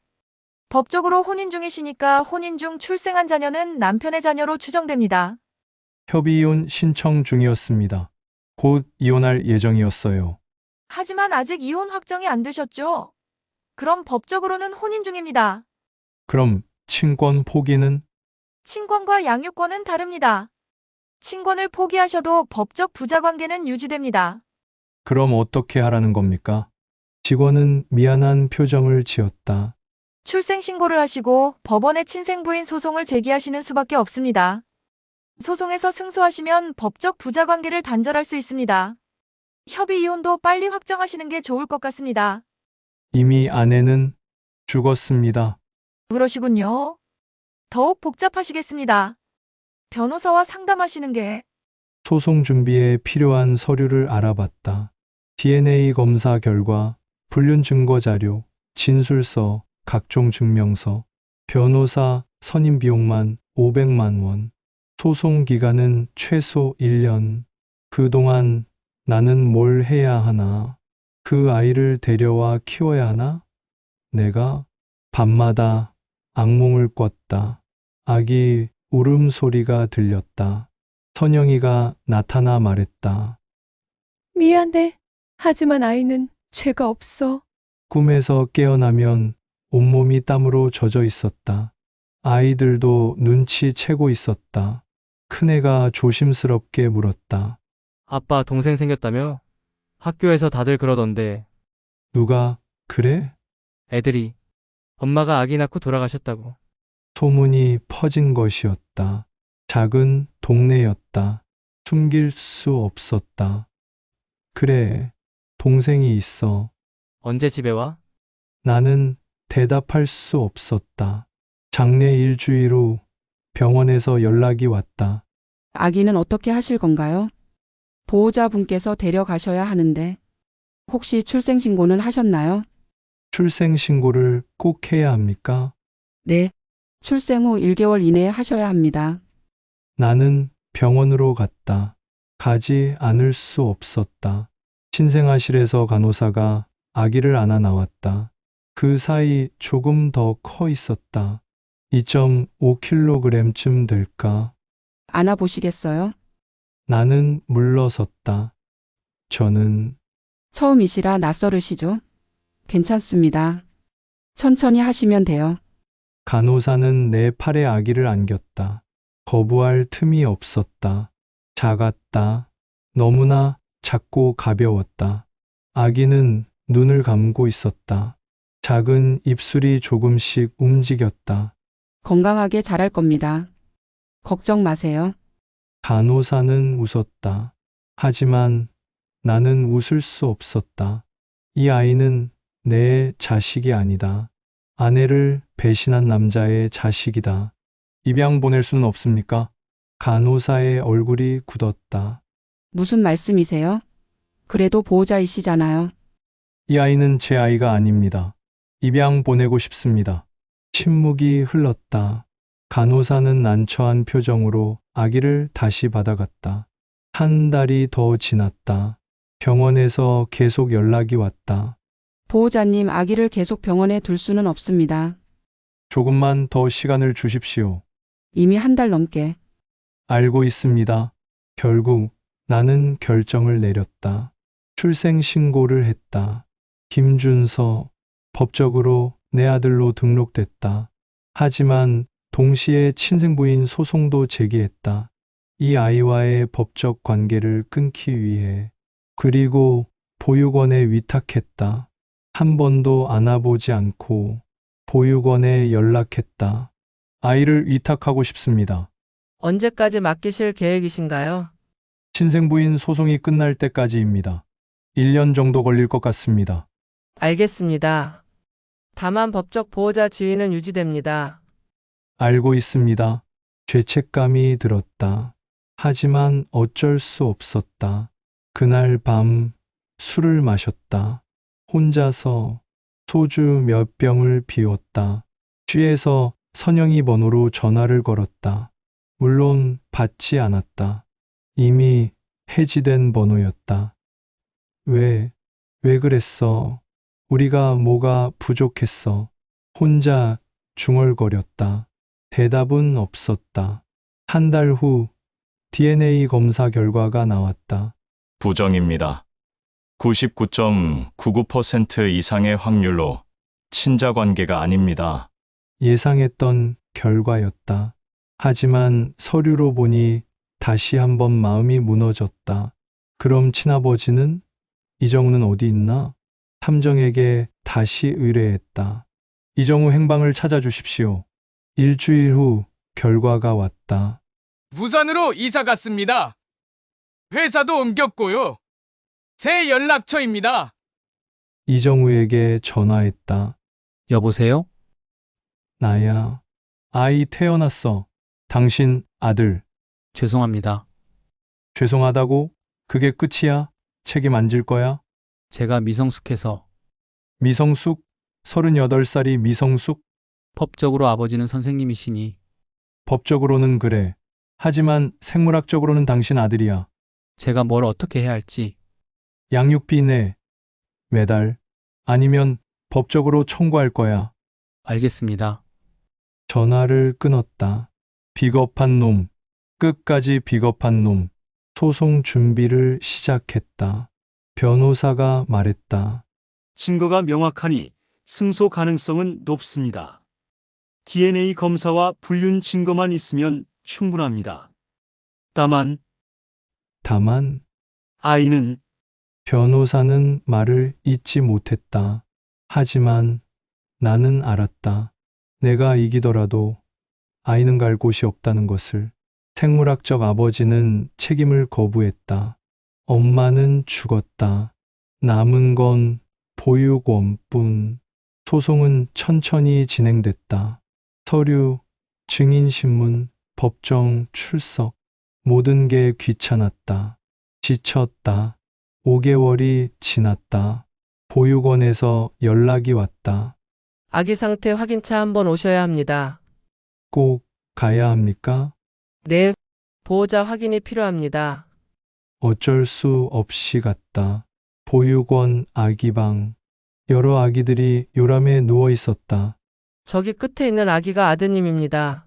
법적으로 혼인 중이시니까 혼인 중 출생한 자녀는 남편의 자녀로 추정됩니다. 협의이혼 신청 중이었습니다. 곧 이혼할 예정이었어요. 하지만 아직 이혼 확정이 안 되셨죠? 그럼 법적으로는 혼인 중입니다. 그럼 친권 포기는? 친권과 양육권은 다릅니다. 친권을 포기하셔도 법적 부자관계는 유지됩니다. 그럼 어떻게 하라는 겁니까? 직원은 미안한 표정을 지었다. 출생 신고를 하시고 법원에 친생부인 소송을 제기하시는 수밖에 없습니다. 소송에서 승소하시면 법적 부자관계를 단절할 수 있습니다. 협의 이혼도 빨리 확정하시는 게 좋을 것 같습니다. 이미 아내는 죽었습니다. 그러시군요. 더욱 복잡하시겠습니다. 변호사와 상담하시는 게 소송 준비에 필요한 서류를 알아봤다. DNA 검사 결과, 불륜 증거 자료, 진술서, 각종 증명서, 변호사 선임 비용만 500만 원. 소송 기간은 최소 1년. 그동안 나는 뭘 해야 하나? 그 아이를 데려와 키워야 하나? 내가 밤마다 악몽을 꿨다. 아기 울음소리가 들렸다. 선영이가 나타나 말했다. 미안해. 하지만 아이는 죄가 없어. 꿈에서 깨어나면 온몸이 땀으로 젖어 있었다. 아이들도 눈치채고 있었다. 큰애가 조심스럽게 물었다. 아빠 동생 생겼다며? 학교에서 다들 그러던데. 누가 그래? 애들이. 엄마가 아기 낳고 돌아가셨다고. 소문이 퍼진 것이었다. 작은 동네였다. 숨길 수 없었다. 그래, 동생이 있어. 언제 집에 와? 나는 대답할 수 없었다. 장례 일주일 후 병원에서 연락이 왔다. 아기는 어떻게 하실 건가요? 보호자분께서 데려가셔야 하는데 혹시 출생신고는 하셨나요? 출생신고를 꼭 해야 합니까? 네. 출생 후 1개월 이내에 하셔야 합니다. 나는 병원으로 갔다. 가지 않을 수 없었다. 신생아실에서 간호사가 아기를 안아 나왔다. 그 사이 조금 더 커 있었다. 2.5kg쯤 될까? 안아보시겠어요? 나는 물러섰다. 저는 처음이시라 낯설으시죠? 괜찮습니다. 천천히 하시면 돼요. 간호사는 내 팔에 아기를 안겼다. 거부할 틈이 없었다. 작았다. 너무나 작고 가벼웠다. 아기는 눈을 감고 있었다. 작은 입술이 조금씩 움직였다. 건강하게 자랄 겁니다. 걱정 마세요. 간호사는 웃었다. 하지만 나는 웃을 수 없었다. 이 아이는 내 자식이 아니다. 아내를 배신한 남자의 자식이다. 입양 보낼 수는 없습니까? 간호사의 얼굴이 굳었다. 무슨 말씀이세요? 그래도 보호자이시잖아요. 이 아이는 제 아이가 아닙니다. 입양 보내고 싶습니다. 침묵이 흘렀다. 간호사는 난처한 표정으로 아기를 다시 받아갔다. 한 달이 더 지났다. 병원에서 계속 연락이 왔다. 보호자님, 아기를 계속 병원에 둘 수는 없습니다. 조금만 더 시간을 주십시오. 이미 한 달 넘게. 알고 있습니다. 결국 나는 결정을 내렸다. 출생 신고를 했다. 김준서, 법적으로 내 아들로 등록됐다. 하지만 동시에 친생부인 소송도 제기했다. 이 아이와의 법적 관계를 끊기 위해. 그리고 보육원에 위탁했다. 한 번도 안아보지 않고 보육원에 연락했다. 아이를 위탁하고 싶습니다. 언제까지 맡기실 계획이신가요? 친생부인 소송이 끝날 때까지입니다. 1년 정도 걸릴 것 같습니다. 알겠습니다. 다만 법적 보호자 지위는 유지됩니다. 알고 있습니다. 죄책감이 들었다. 하지만 어쩔 수 없었다. 그날 밤 술을 마셨다. 혼자서 소주 몇 병을 비웠다. 취해서 선영이 번호로 전화를 걸었다. 물론 받지 않았다. 이미 해지된 번호였다. 왜 그랬어? 우리가 뭐가 부족했어? 혼자 중얼거렸다. 대답은 없었다. 한 달 후 DNA 검사 결과가 나왔다. 부정입니다. 99.99% 이상의 확률로 친자 관계가 아닙니다. 예상했던 결과였다. 하지만 서류로 보니 다시 한번 마음이 무너졌다. 그럼 친아버지는? 이정우는 어디 있나? 탐정에게 다시 의뢰했다. 이정우 행방을 찾아주십시오. 일주일 후 결과가 왔다. 부산으로 이사 갔습니다. 회사도 옮겼고요. 새 연락처입니다. 이정우에게 전화했다. 여보세요? 나야. 아이 태어났어. 당신 아들. 죄송합니다. 죄송하다고? 그게 끝이야? 책임 안 질 거야? 제가 미성숙해서. 미성숙? 38살이 미성숙? 법적으로 아버지는 선생님이시니. 법적으로는 그래. 하지만 생물학적으로는 당신 아들이야. 제가 뭘 어떻게 해야 할지. 양육비 내. 매달. 아니면 법적으로 청구할 거야. 알겠습니다. 전화를 끊었다. 비겁한 놈. 끝까지 비겁한 놈. 소송 준비를 시작했다. 변호사가 말했다. 증거가 명확하니 승소 가능성은 높습니다. DNA 검사와 불륜 증거만 있으면 충분합니다. 다만 아이는 변호사는 말을 잇지 못했다. 하지만 나는 알았다. 내가 이기더라도 아이는 갈 곳이 없다는 것을. 생물학적 아버지는 책임을 거부했다. 엄마는 죽었다. 남은 건 보육원뿐. 소송은 천천히 진행됐다. 서류, 증인신문, 법정 출석. 모든 게 귀찮았다. 지쳤다. 5개월이 지났다. 보육원에서 연락이 왔다. 아기 상태 확인차 한번 오셔야 합니다. 꼭 가야 합니까? 네, 보호자 확인이 필요합니다. 어쩔 수 없이 갔다. 보육원 아기방. 여러 아기들이 요람에 누워 있었다. 저기 끝에 있는 아기가 아드님입니다.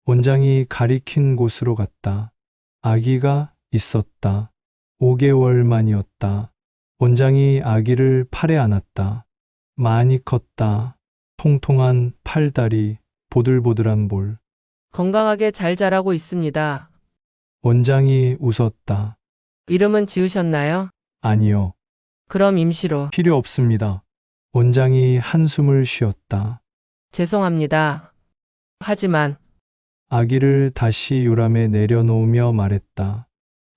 원장이 가리킨 곳으로 갔다. 아기가 있었다. 5개월 만이었다. 원장이 아기를 팔에 안았다. 많이 컸다. 통통한 팔다리, 보들보들한 볼. 건강하게 잘 자라고 있습니다. 원장이 웃었다. 이름은 지으셨나요? 아니요. 그럼 임시로. 필요 없습니다. 원장이 한숨을 쉬었다. 죄송합니다. 하지만 아기를 다시 요람에 내려놓으며 말했다.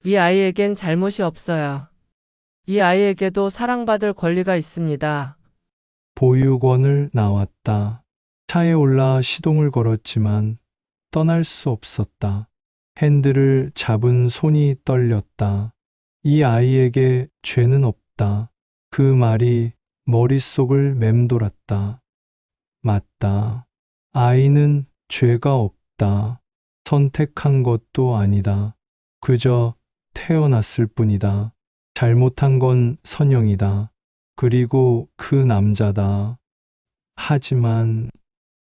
이 아이에겐 잘못이 없어요. 이 아이에게도 사랑받을 권리가 있습니다. 보육원을 나왔다. 차에 올라 시동을 걸었지만 떠날 수 없었다. 핸들을 잡은 손이 떨렸다. 이 아이에게 죄는 없다. 그 말이 머릿속을 맴돌았다. 맞다. 아이는 죄가 없다. 선택한 것도 아니다. 그저 태어났을 뿐이다. 잘못한 건 선영이다. 그리고 그 남자다. 하지만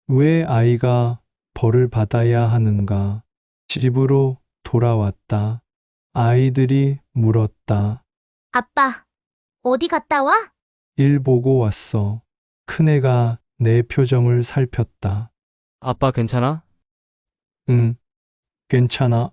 왜 아이가 벌을 받아야 하는가? 집으로 돌아왔다. 아이들이 물었다. 아빠, 어디 갔다 와? 일 보고 왔어. 큰애가 내 표정을 살폈다. 아빠 괜찮아? 응, 괜찮아.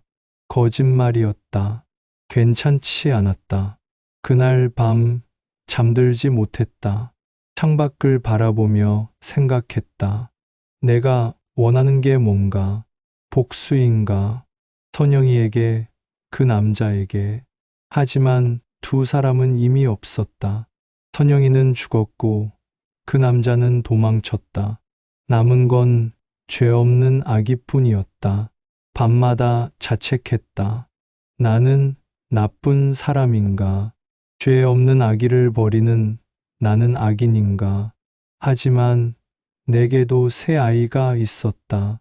거짓말이었다. 괜찮지 않았다. 그날 밤 잠들지 못했다. 창밖을 바라보며 생각했다. 내가 원하는 게 뭔가? 복수인가? 선영이에게, 그 남자에게. 하지만 두 사람은 이미 없었다. 선영이는 죽었고 그 남자는 도망쳤다. 남은 건 죄 없는 아기뿐이었다. 밤마다 자책했다. 나는 나쁜 사람인가? 죄 없는 아기를 버리는 나는 악인인가? 하지만 내게도 새 아이가 있었다.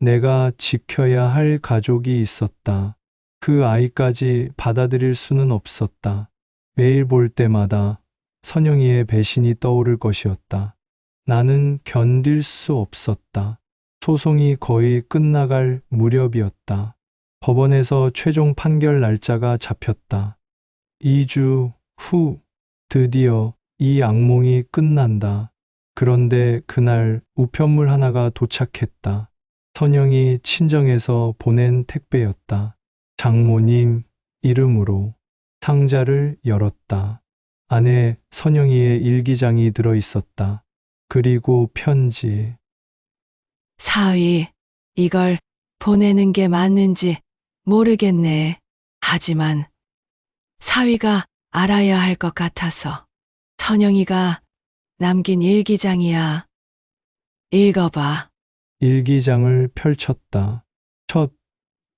내가 지켜야 할 가족이 있었다. 그 아이까지 받아들일 수는 없었다. 매일 볼 때마다 선영이의 배신이 떠오를 것이었다. 나는 견딜 수 없었다. 소송이 거의 끝나갈 무렵이었다. 법원에서 최종 판결 날짜가 잡혔다. 2주 후 드디어 이 악몽이 끝난다. 그런데 그날 우편물 하나가 도착했다. 선영이 친정에서 보낸 택배였다. 장모님 이름으로. 상자를 열었다. 안에 선영이의 일기장이 들어 있었다. 그리고 편지. 사위, 이걸 보내는 게 맞는지 모르겠네. 하지만 사위가 알아야 할 것 같아서. 선영이가 남긴 일기장이야. 읽어봐. 일기장을 펼쳤다. 첫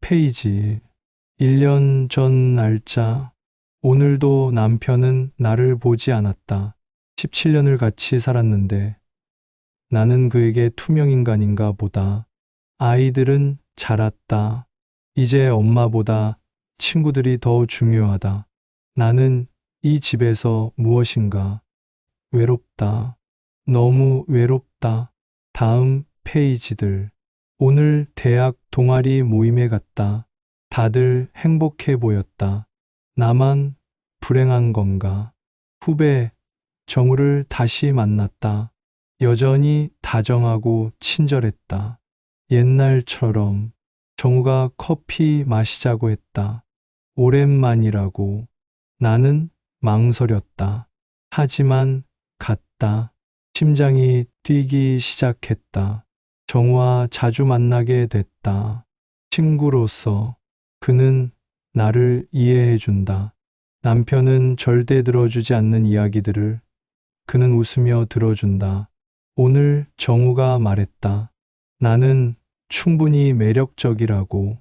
페이지. 1년 전 날짜. 오늘도 남편은 나를 보지 않았다. 17년을 같이 살았는데 나는 그에게 투명인간인가 보다. 아이들은 자랐다. 이제 엄마보다 친구들이 더 중요하다. 나는 이 집에서 무엇인가 외롭다. 너무 외롭다. 다음 페이지들. 오늘 대학 동아리 모임에 갔다. 다들 행복해 보였다. 나만 불행한 건가? 후배 정우를 다시 만났다. 여전히 다정하고 친절했다. 옛날처럼. 정우가 커피 마시자고 했다. 오랜만이라고. 나는 망설였다. 하지만 갔다. 심장이 뛰기 시작했다. 정우와 자주 만나게 됐다. 친구로서. 그는 나를 이해해 준다. 남편은 절대 들어주지 않는 이야기들을 그는 웃으며 들어준다. 오늘 정우가 말했다. 나는 충분히 매력적이라고.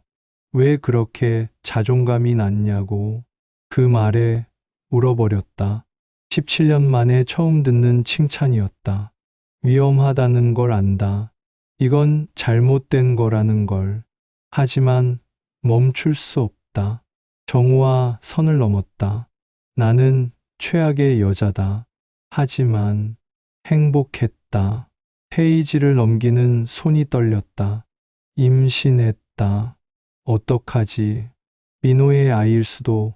왜 그렇게 자존감이 낮냐고. 그 말에 울어버렸다. 17년 만에 처음 듣는 칭찬이었다. 위험하다는 걸 안다. 이건 잘못된 거라는 걸. 하지만 멈출 수 없다. 정우와 선을 넘었다. 나는 최악의 여자다. 하지만 행복했다. 페이지를 넘기는 손이 떨렸다. 임신했다. 어떡하지? 민호의 아이일 수도,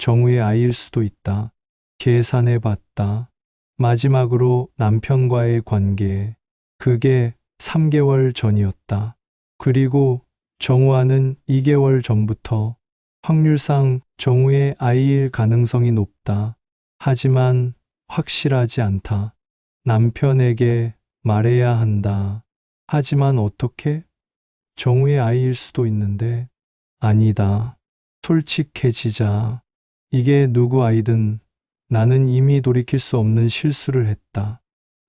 정우의 아이일 수도 있다. 계산해 봤다. 마지막으로 남편과의 관계. 그게 3개월 전이었다. 그리고 정우와는 2개월 전부터 확률상 정우의 아이일 가능성이 높다. 하지만 확실하지 않다. 남편에게 말해야 한다. 하지만 어떻게? 정우의 아이일 수도 있는데. 아니다. 솔직해지자. 이게 누구 아이든 나는 이미 돌이킬 수 없는 실수를 했다.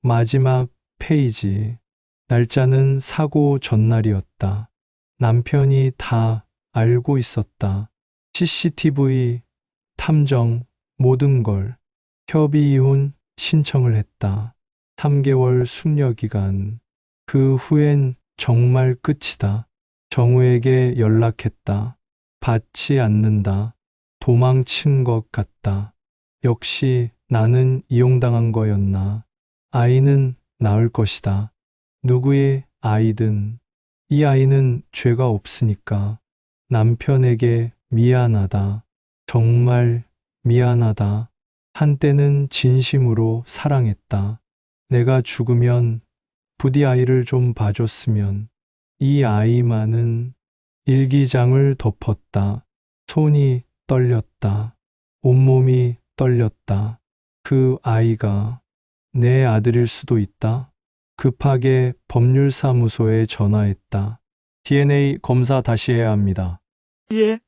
마지막 페이지. 날짜는 사고 전날이었다. 남편이 다 알고 있었다. CCTV, 탐정, 모든 걸. 협의 이혼 신청을 했다. 3개월 숙려 기간. 그 후엔 정말 끝이다. 정우에게 연락했다. 받지 않는다. 도망친 것 같다. 역시 나는 이용당한 거였나. 아이는 낳을 것이다. 누구의 아이든 이 아이는 죄가 없으니까. 남편에게 미안하다. 정말 미안하다. 한때는 진심으로 사랑했다. 내가 죽으면 부디 아이를 좀 봐줬으면. 이 아이만은 일기장을 덮었다. 손이 떨렸다. 온몸이 떨렸다. 그 아이가 내 아들일 수도 있다. 급하게 법률사무소에 전화했다. DNA 검사 다시 해야 합니다. 예,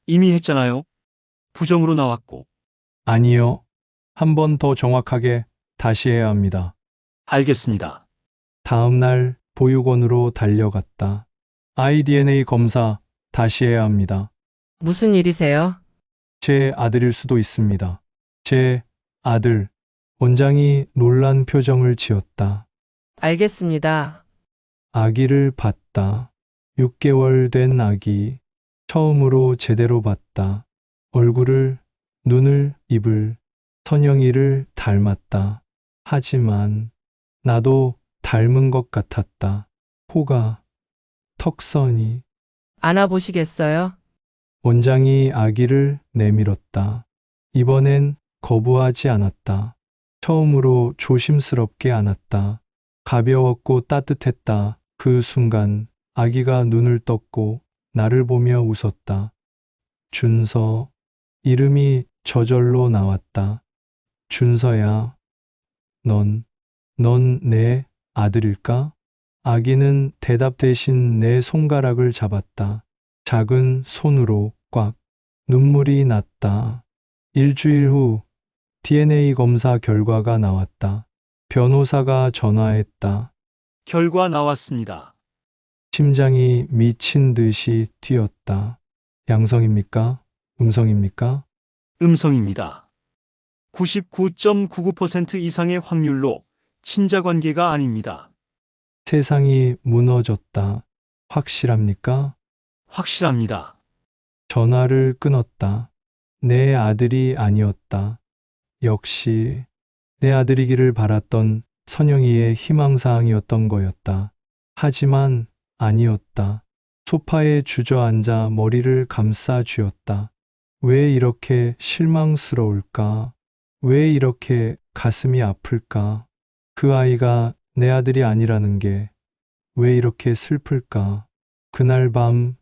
이미 했잖아요. 부정으로 나왔고. 아니요. 한 번 더 정확하게 다시 해야 합니다. 알겠습니다. 다음 날 보육원으로 달려갔다. 아이 DNA 검사 다시 해야 합니다. 무슨 일이세요? 제 아들일 수도 있습니다. 제 아들. 원장이 놀란 표정을 지었다. 알겠습니다. 아기를 봤다. 6개월 된 아기. 처음으로 제대로 봤다. 얼굴을, 눈을, 입을, 선영이를 닮았다. 하지만 나도 닮은 것 같았다. 코가, 턱선이. 안아보시겠어요? 원장이 아기를 내밀었다. 이번엔 거부하지 않았다. 처음으로 조심스럽게 안았다. 가벼웠고 따뜻했다. 그 순간 아기가 눈을 떴고 나를 보며 웃었다. 준서. 이름이 저절로 나왔다. 준서야. 넌 내 아들일까? 아기는 대답 대신 내 손가락을 잡았다. 작은 손으로 꽉. 눈물이 났다. 일주일 후 DNA 검사 결과가 나왔다. 변호사가 전화했다. 결과 나왔습니다. 심장이 미친 듯이 뛰었다. 양성입니까? 음성입니까? 음성입니다. 99.99% 이상의 확률로 친자 관계가 아닙니다. 세상이 무너졌다. 확실합니까? 확실합니다. 전화를 끊었다. 내 아들이 아니었다. 역시 내 아들이기를 바랐던 선영이의 희망사항이었던 거였다. 하지만 아니었다. 소파에 주저앉아 머리를 감싸 쥐었다. 왜 이렇게 실망스러울까? 왜 이렇게 가슴이 아플까? 그 아이가 내 아들이 아니라는 게 왜 이렇게 슬플까? 그날 밤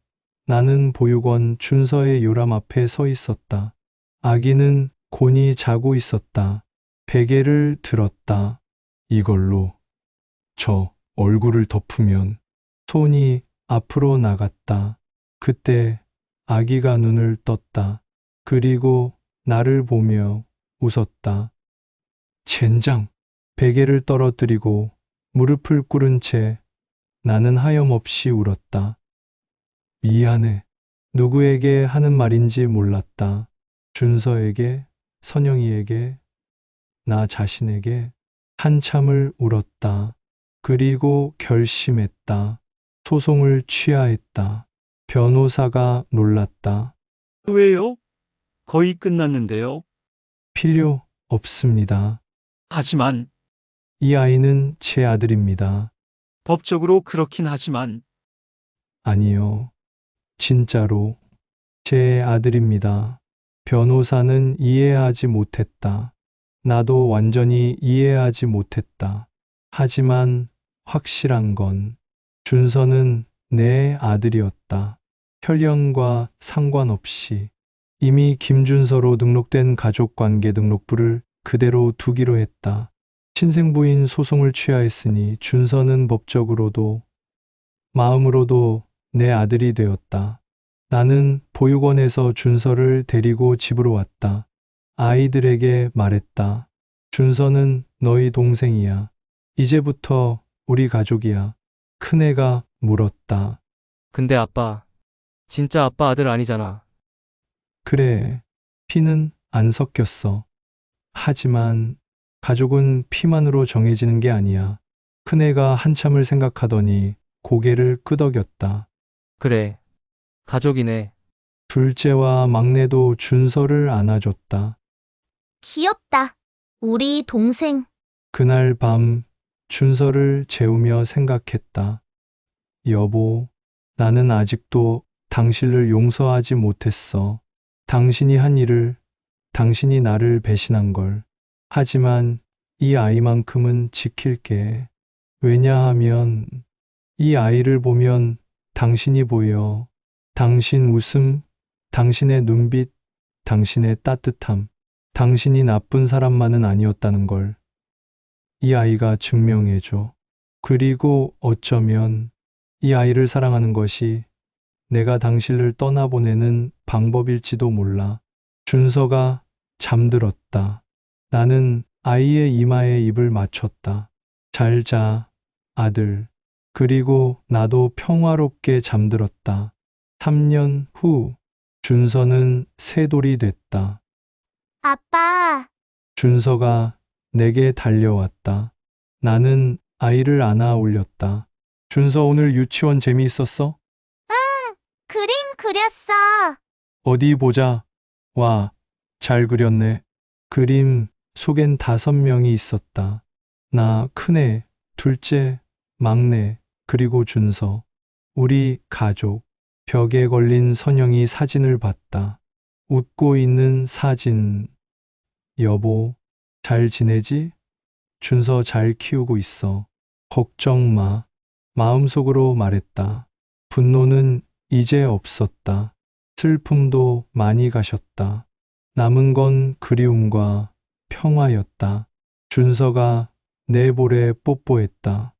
나는 보육원 준서의 요람 앞에 서 있었다. 아기는 곤히 자고 있었다. 베개를 들었다. 이걸로 저 얼굴을 덮으면. 손이 앞으로 나갔다. 그때 아기가 눈을 떴다. 그리고 나를 보며 웃었다. 젠장. 베개를 떨어뜨리고 무릎을 꿇은 채 나는 하염없이 울었다. 미안해. 누구에게 하는 말인지 몰랐다. 준서에게, 선영이에게, 나 자신에게. 한참을 울었다. 그리고 결심했다. 소송을 취하했다. 변호사가 놀랐다. 왜요? 거의 끝났는데요. 필요 없습니다. 하지만 이 아이는 제 아들입니다. 법적으로 그렇긴 하지만 아니요. 진짜로 제 아들입니다. 변호사는 이해하지 못했다. 나도 완전히 이해하지 못했다. 하지만 확실한 건 준서는 내 아들이었다. 혈연과 상관없이 이미 김준서로 등록된 가족관계 등록부를 그대로 두기로 했다. 친생부인 소송을 취하했으니 준서는 법적으로도 마음으로도 내 아들이 되었다. 나는 보육원에서 준서를 데리고 집으로 왔다. 아이들에게 말했다. 준서는 너희 동생이야. 이제부터 우리 가족이야. 큰애가 물었다. 근데 아빠, 진짜 아빠 아들 아니잖아. 그래, 피는 안 섞였어. 하지만 가족은 피만으로 정해지는 게 아니야. 큰애가 한참을 생각하더니 고개를 끄덕였다. 그래, 가족이네. 둘째와 막내도 준서를 안아줬다. 귀엽다. 우리 동생. 그날 밤 준서를 재우며 생각했다. 여보, 나는 아직도 당신을 용서하지 못했어. 당신이 한 일을, 당신이 나를 배신한 걸. 하지만 이 아이만큼은 지킬게. 왜냐하면 이 아이를 보면 당신이 보여. 당신 웃음, 당신의 눈빛, 당신의 따뜻함. 당신이 나쁜 사람만은 아니었다는 걸 이 아이가 증명해줘. 그리고 어쩌면 이 아이를 사랑하는 것이 내가 당신을 떠나보내는 방법일지도 몰라. 준서가 잠들었다. 나는 아이의 이마에 입을 맞췄다. 잘 자, 아들. 그리고 나도 평화롭게 잠들었다. 3년 후, 준서는 새돌이 됐다. 아빠. 준서가 내게 달려왔다. 나는 아이를 안아 올렸다. 준서 오늘 유치원 재미있었어? 응, 그림 그렸어. 어디 보자. 와, 잘 그렸네. 그림 속엔 5명이 있었다. 나, 큰애, 둘째, 막내, 그리고 준서. 우리 가족. 벽에 걸린 선영이 사진을 봤다. 웃고 있는 사진. 여보, 잘 지내지? 준서 잘 키우고 있어. 걱정 마. 마음속으로 말했다. 분노는 이제 없었다. 슬픔도 많이 가셨다. 남은 건 그리움과 평화였다. 준서가 내 볼에 뽀뽀했다.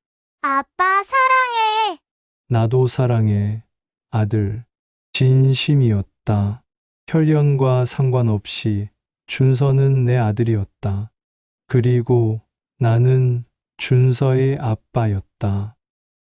아빠 사랑해. 나도 사랑해, 아들. 진심이었다. 혈연과 상관없이 준서는 내 아들이었다. 그리고 나는 준서의 아빠였다.